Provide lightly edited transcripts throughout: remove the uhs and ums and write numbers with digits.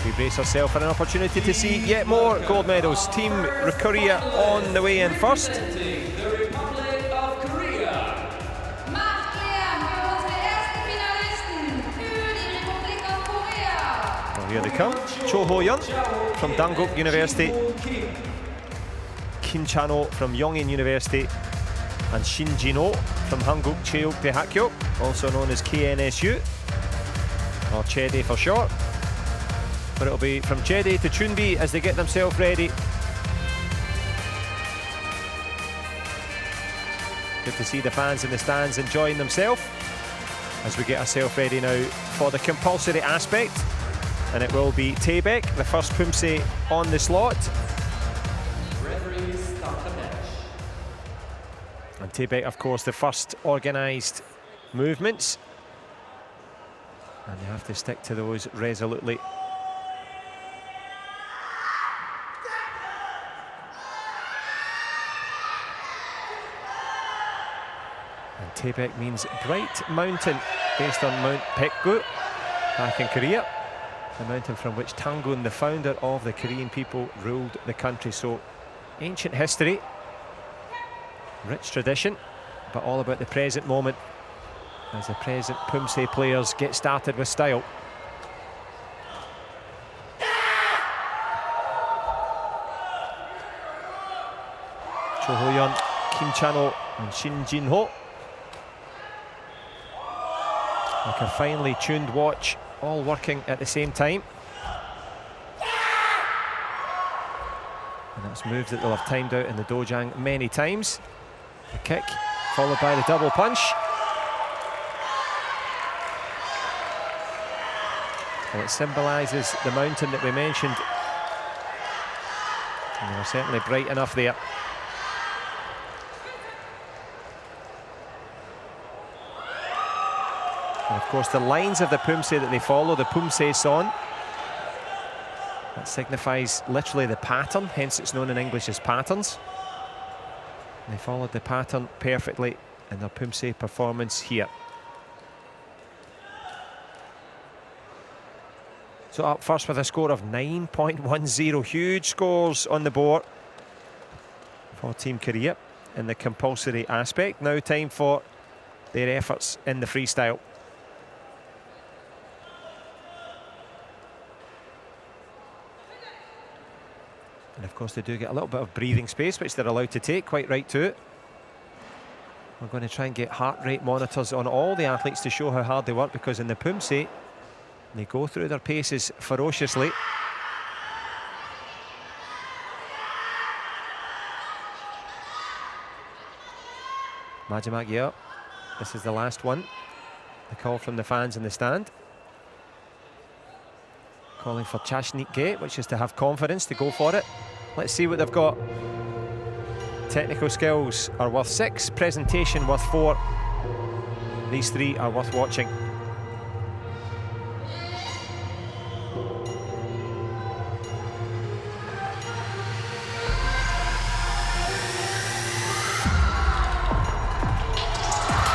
We brace ourselves for an opportunity to see yet more gold medals. Team Korea on the way in first. Well, here they come. Cho Ho-yeon from Dankook University. Kim Chan-ho from Yongin University. And Shin Jin-ho from Hanguk Cheok Daehakyo, also known as KNSU, or Chede for short. But it'll be from Chede to Chunbi as they get themselves ready. Good to see the fans in the stands enjoying themselves as we get ourselves ready now for the compulsory aspect. And it will be Taebek, the first Pumse on the slot. And Taebek, of course, the first organised movements. And you have to stick to those resolutely. And Taebek means bright mountain, based on Mount Paekgu back in Korea. The mountain from which Tangun, the founder of the Korean people, ruled the country. So, ancient history. Rich tradition, but all about the present moment as the present Pumse players get started with style. Cho Ho-yeon, Kim Chan-ho and Shin Jin-ho. Like a finely tuned watch, all working at the same time. And that's moves that they'll have timed out in the dojang many times. The kick, followed by the double punch. Well, it symbolises the mountain that we mentioned. And they were certainly bright enough there. And of course the lines of the Pumse that they follow, the Pumse Son, that signifies literally the pattern, hence it's known in English as patterns. They followed the pattern perfectly in their Pumse performance here. So up first with a score of 9.10, huge scores on the board for Team Korea in the compulsory aspect. Now time for their efforts in the freestyle. And of course they do get a little bit of breathing space, which they're allowed to take, quite right too. We're going to try and get heart rate monitors on all the athletes to show how hard they work, because in the Pumse, they go through their paces ferociously. Majimak, yeah, this is the last one. The call from the fans in the stand. Calling for Chashnik, which is to have confidence to go for it. Let's see what they've got. Technical skills are worth 6, presentation worth 4. These 3 are worth watching.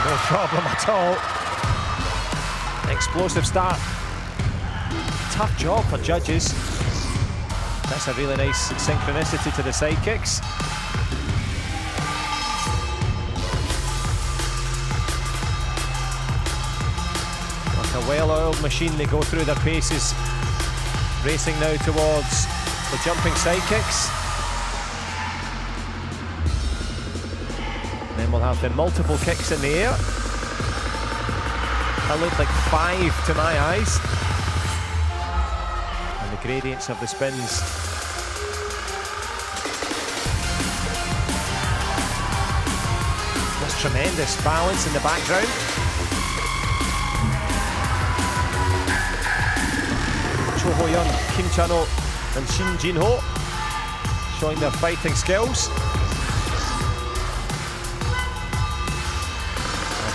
No problem at all. Explosive start. Tough job for judges. That's a really nice synchronicity to the side kicks. Like a well-oiled machine, they go through their paces. Racing now towards the jumping side kicks. Then we'll have the multiple kicks in the air. That looked like 5 to my eyes. And the gradients of the spins. There's tremendous balance in the background. Cho Ho-yeon, Kim Chan-ho and Shin Jin-ho showing their fighting skills.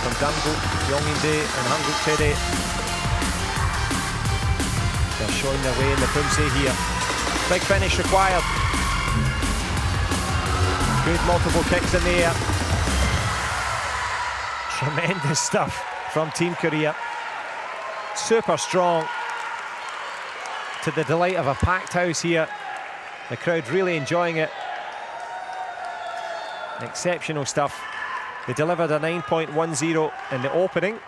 From Dankook, Yongin and Hanguk Chede, they're showing their way in the Pumse here. Big finish required. Good multiple kicks in the air. Tremendous stuff from Team Korea. Super strong. to the delight of a packed house here. The crowd really enjoying it. Exceptional stuff. They delivered a 9.10 in the opening.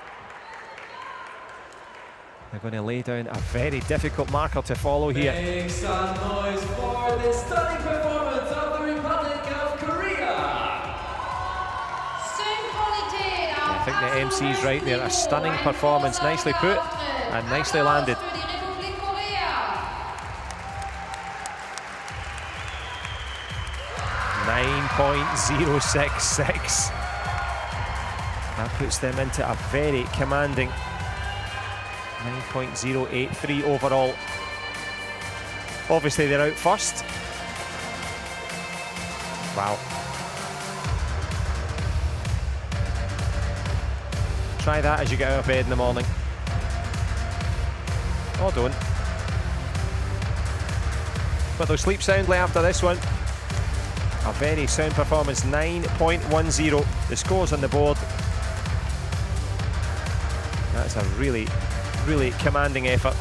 They're going to lay down a very difficult marker to follow here. Make some noise for the stunning performance of the Republic of Korea. I think the MC's right there. A stunning performance, nicely put and nicely landed. .066. That puts them into a very commanding 9.083 overall. Obviously they're out first. Wow. Try that as you get out of bed in the morning. Or don't. But they'll sleep soundly after this one. A very sound performance, 9.10. The scores on the board. That's a really commanding effort.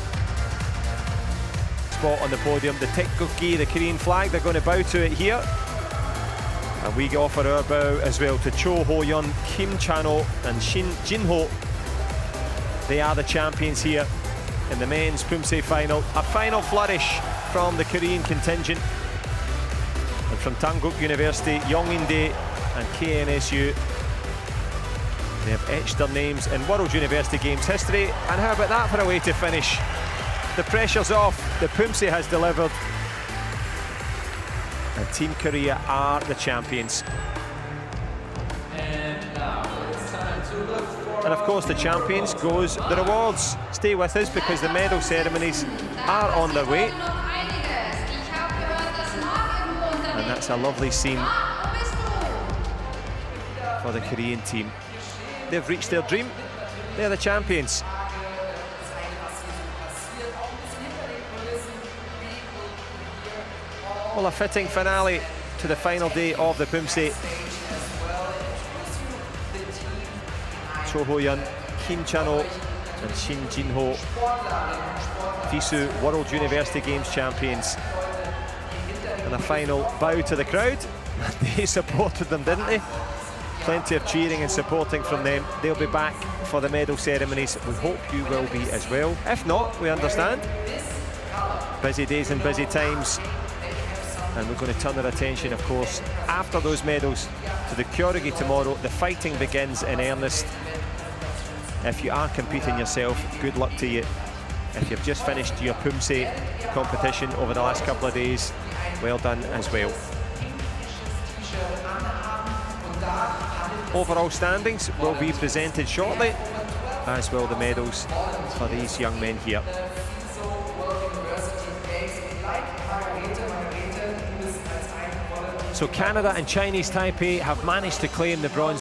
Spot on the podium, the Taekgukgi, the Korean flag, they're going to bow to it here. And we offer our bow as well to Cho Ho-yeon, Kim Chan-ho and Shin Jin-ho. They are the champions here in the men's Pumse final. A final flourish from the Korean contingent. And from Dankook University, Yongin-dae and KNSU. They have etched their names in World University Games history. And how about that for a way to finish? The pressure's off, the Pumse has delivered. And Team Korea are the champions. And now it's time to look for... And of course the champions goes the rewards. Stay with us because the medal ceremonies are on their way. And that's a lovely scene for the Korean team. They've reached their dream. They're the champions. Well, a fitting finale to the final day of the Pumse. Cho Ho-yeon, Kim Chan-ho and Shin Jin-ho, FISU World University Games champions. And a final bow to the crowd. They supported them, didn't they? Plenty of cheering and supporting from them. They'll be back for the medal ceremonies. We hope you will be as well. If not, we understand. Busy days and busy times. And we're going to turn our attention, of course, after those medals to the Kyorugi tomorrow. The fighting begins in earnest. If you are competing yourself, good luck to you. If you've just finished your Pumse competition over the last couple of days, well done as well. Overall standings will be presented shortly, as will the medals for these young men here. So Canada and Chinese Taipei have managed to claim the bronze